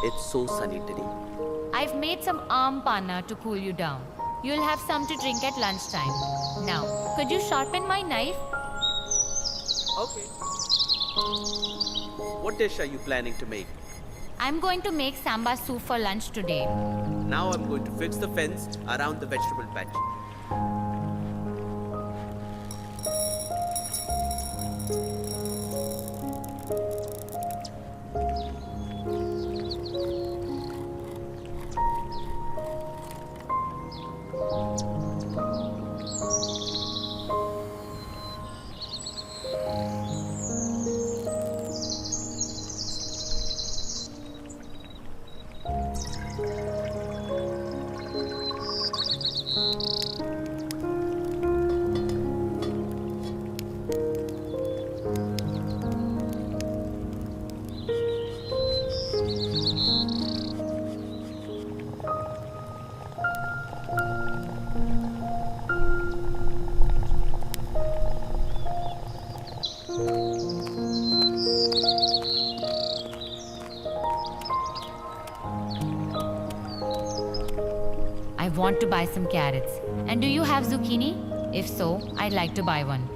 It's so sunny today. I've made some arm panna to cool you down. You'll have some to drink at lunchtime. Now, could you sharpen my knife? Okay. What dish are you planning to make? I'm going to make samba soup for lunch today. Now I'm going to fix the fence around the vegetable patch. I want to buy some carrots. And do you have zucchini? If so, I'd like to buy one.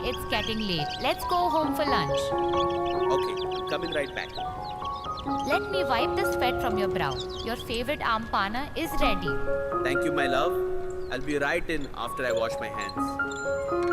it's getting late. Let's go home for lunch. Okay, I'm coming right back. Let me wipe the sweat from your brow. Your favorite aam panna is ready. Thank you, my love. I'll be right in after I wash my hands.